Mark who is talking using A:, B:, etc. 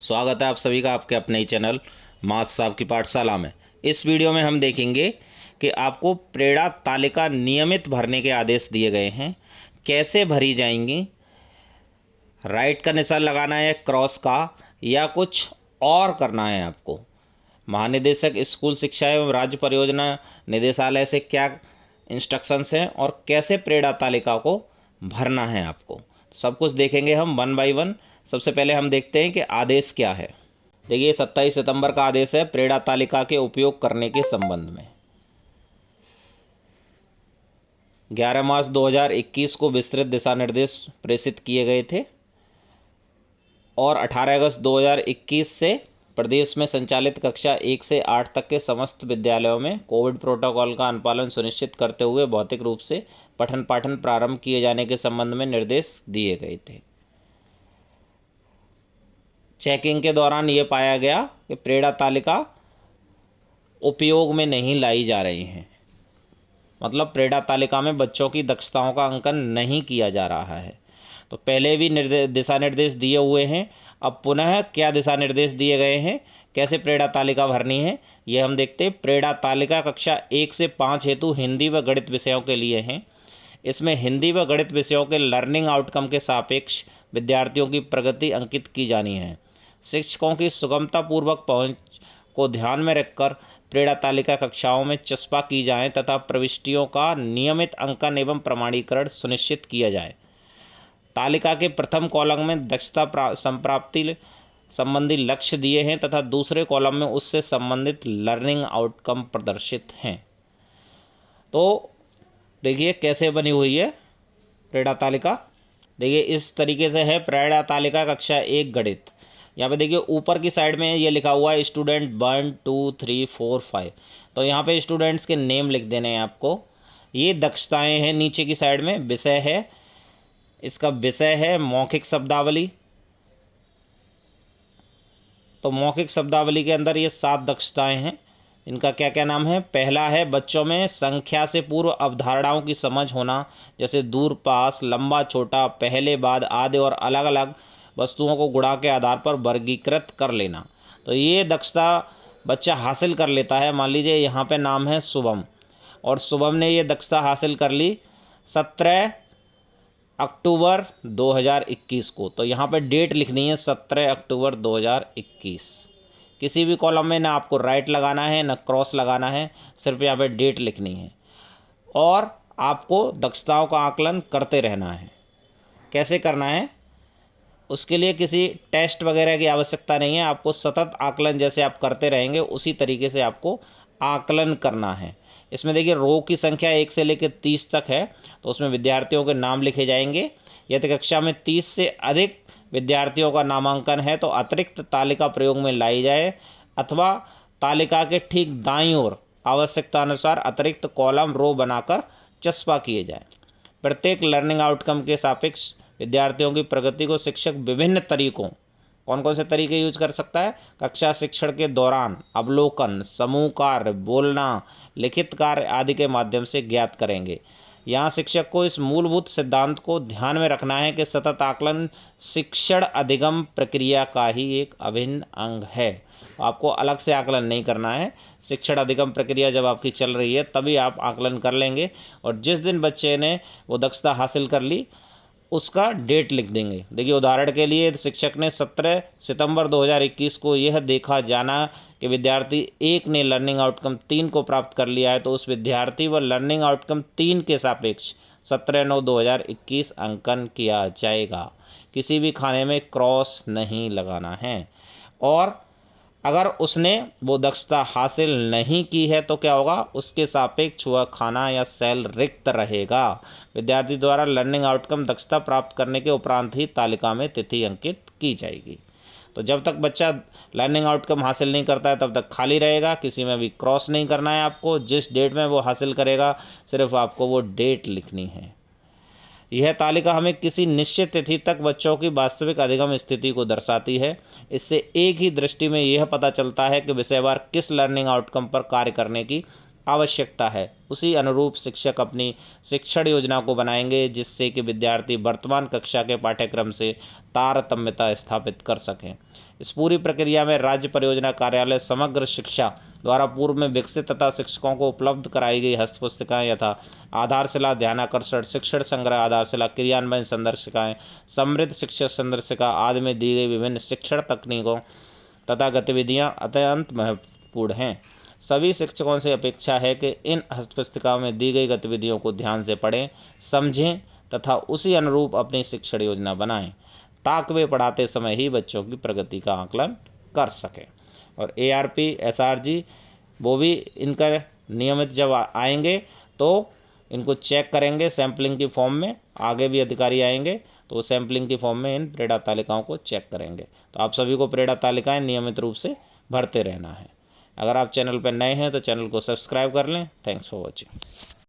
A: स्वागत है आप सभी का आपके अपने ही चैनल मास साहब की पाठशाला में। इस वीडियो में हम देखेंगे कि आपको प्रेरणा तालिका नियमित भरने के आदेश दिए गए हैं। कैसे भरी जाएंगी, राइट का निशान लगाना है क्रॉस का या कुछ और करना है आपको। महानिदेशक स्कूल शिक्षा एवं राज्य परियोजना निदेशालय से क्या इंस्ट्रक्शंस हैं और कैसे प्रेरणा तालिका को भरना है आपको, सब कुछ देखेंगे हम वन बाय वन। सबसे पहले हम देखते हैं कि आदेश क्या है। देखिए 27 सितंबर का आदेश है प्रेरणा तालिका के उपयोग करने के संबंध में। 11 मार्च 2021 को विस्तृत दिशा निर्देश प्रेषित किए गए थे और 18 अगस्त 2021 से प्रदेश में संचालित कक्षा 1 से 8 तक के समस्त विद्यालयों में कोविड प्रोटोकॉल का अनुपालन सुनिश्चित करते हुए भौतिक रूप से पठन पाठन प्रारंभ किए जाने के संबंध में निर्देश दिए गए थे। चेकिंग के दौरान ये पाया गया कि प्रेरणा तालिका उपयोग में नहीं लाई जा रही हैं, मतलब प्रेरणा तालिका में बच्चों की दक्षताओं का अंकन नहीं किया जा रहा है। तो पहले भी दिशा निर्देश दिए हुए हैं, अब पुनः क्या दिशा निर्देश दिए गए हैं, कैसे प्रेरणा तालिका भरनी है ये हम देखते हैं। प्रेरणा तालिका कक्षा 1 से 5 हेतु हिंदी व गणित विषयों के लिए हैं। इसमें हिंदी व गणित विषयों के लर्निंग आउटकम के सापेक्ष विद्यार्थियों की प्रगति अंकित की जानी है। शिक्षकों की सुगमतापूर्वक पहुंच को ध्यान में रखकर प्रेरणा तालिका कक्षाओं में चस्पा की जाए तथा प्रविष्टियों का नियमित अंकन एवं प्रमाणीकरण सुनिश्चित किया जाए। तालिका के प्रथम कॉलम में दक्षता संप्राप्ति संबंधी लक्ष्य दिए हैं तथा दूसरे कॉलम में उससे संबंधित लर्निंग आउटकम प्रदर्शित हैं। तो देखिए कैसे बनी हुई है प्रेरणा तालिका। देखिए इस तरीके से है प्रेरणा तालिका कक्षा 1 गणित। यहाँ पे देखिए ऊपर की साइड में ये लिखा हुआ है स्टूडेंट 1 2 3 4 5। तो यहाँ पे स्टूडेंट्स के नेम लिख देने हैं आपको। ये दक्षताएं हैं, नीचे की साइड में विषय है, इसका विषय है मौखिक शब्दावली। तो मौखिक शब्दावली के अंदर ये 7 दक्षताएं हैं। इनका क्या क्या नाम है। पहला है बच्चों में संख्या से पूर्व अवधारणाओं की समझ होना, जैसे दूर पास, लंबा छोटा, पहले बाद आदि और अलग अलग वस्तुओं को गुणा के आधार पर वर्गीकृत कर लेना। तो ये दक्षता बच्चा हासिल कर लेता है। मान लीजिए यहाँ पे नाम है शुभम और शुभम ने ये दक्षता हासिल कर ली 17 अक्टूबर 2021 को। तो यहाँ पे डेट लिखनी है 17 अक्टूबर 2021। किसी भी कॉलम में ना आपको राइट लगाना है ना क्रॉस लगाना है, सिर्फ यहाँ पे डेट लिखनी है और आपको दक्षताओं का आकलन करते रहना है। कैसे करना है, उसके लिए किसी टेस्ट वगैरह की आवश्यकता नहीं है। आपको सतत आकलन जैसे आप करते रहेंगे उसी तरीके से आपको आकलन करना है। इसमें देखिए रो की संख्या 1 से लेकर 30 तक है, तो उसमें विद्यार्थियों के नाम लिखे जाएंगे। यदि कक्षा में 30 से अधिक विद्यार्थियों का नामांकन है तो अतिरिक्त तालिका प्रयोग में लाई जाए अथवा तालिका के ठीक दाईं ओर आवश्यकता अनुसार अतिरिक्त कॉलम रो बनाकर चस्पा किए जाए। प्रत्येक लर्निंग आउटकम के सापेक्ष विद्यार्थियों की प्रगति को शिक्षक विभिन्न तरीकों, कौन कौन से तरीके यूज कर सकता है, कक्षा शिक्षण के दौरान अवलोकन, समूह कार्य, बोलना, लिखित कार्य आदि के माध्यम से ज्ञात करेंगे। यहाँ शिक्षक को इस मूलभूत सिद्धांत को ध्यान में रखना है कि सतत आकलन शिक्षण अधिगम प्रक्रिया का ही एक अभिन्न अंग है। आपको अलग से आकलन नहीं करना है। शिक्षण अधिगम प्रक्रिया जब आपकी चल रही है तभी आप आकलन कर लेंगे और जिस दिन बच्चे ने वो दक्षता हासिल कर ली उसका डेट लिख देंगे। देखिए उदाहरण के लिए शिक्षक ने 17 सितंबर 2021 को यह देखा जाना कि विद्यार्थी 1 ने लर्निंग आउटकम 3 को प्राप्त कर लिया है तो उस विद्यार्थी व लर्निंग आउटकम 3 के सापेक्ष 17/9/2021 अंकन किया जाएगा। किसी भी खाने में क्रॉस नहीं लगाना है और अगर उसने वो दक्षता हासिल नहीं की है तो क्या होगा, उसके सापेक्ष वह खाना या सेल रिक्त रहेगा। विद्यार्थी द्वारा लर्निंग आउटकम दक्षता प्राप्त करने के उपरांत ही तालिका में तिथि अंकित की जाएगी। तो जब तक बच्चा लर्निंग आउटकम हासिल नहीं करता है तब तक खाली रहेगा, किसी में भी क्रॉस नहीं करना है आपको। जिस डेट में वो हासिल करेगा सिर्फ आपको वो डेट लिखनी है। यह तालिका हमें किसी निश्चित तिथि तक बच्चों की वास्तविक अधिगम स्थिति को दर्शाती है। इससे एक ही दृष्टि में यह पता चलता है कि विषयवार किस लर्निंग आउटकम पर कार्य करने की आवश्यकता है, उसी अनुरूप शिक्षक अपनी शिक्षण योजना को बनाएंगे, जिससे कि विद्यार्थी वर्तमान कक्षा के पाठ्यक्रम से तारतम्यता स्थापित कर सकें। इस पूरी प्रक्रिया में राज्य परियोजना कार्यालय समग्र शिक्षा द्वारा पूर्व में विकसित तथा शिक्षकों को उपलब्ध कराई गई हस्तपुस्तिकाएं यथा आधारशिला, ध्यानाकर्षण, शिक्षण संग्रह आधारशिला, क्रियान्वयन संदर्शिकाएं, समृद्ध शिक्षक संदर्शिका आदि में दी गई विभिन्न शिक्षण तकनीकों तथा गतिविधियां अत्यंत महत्वपूर्ण हैं। सभी शिक्षकों से अपेक्षा है कि इन हस्तपुस्तिकाओं में दी गई गतिविधियों को ध्यान से पढ़ें, समझें तथा उसी अनुरूप अपनी शिक्षण योजना बनाएं, ताकि वे पढ़ाते समय ही बच्चों की प्रगति का आकलन कर सकें। और ARP SRG वो भी इनका नियमित जब आएंगे तो इनको चेक करेंगे सैम्पलिंग की फॉर्म में। आगे भी अधिकारी आएंगे तो सैम्पलिंग की फॉर्म में इन प्रेरणा तालिकाओं को चेक करेंगे। तो आप सभी को प्रेरणा तालिकाएं नियमित रूप से भरते रहना है। अगर आप चैनल पर नए हैं तो चैनल को सब्सक्राइब कर लें। Thanks for watching.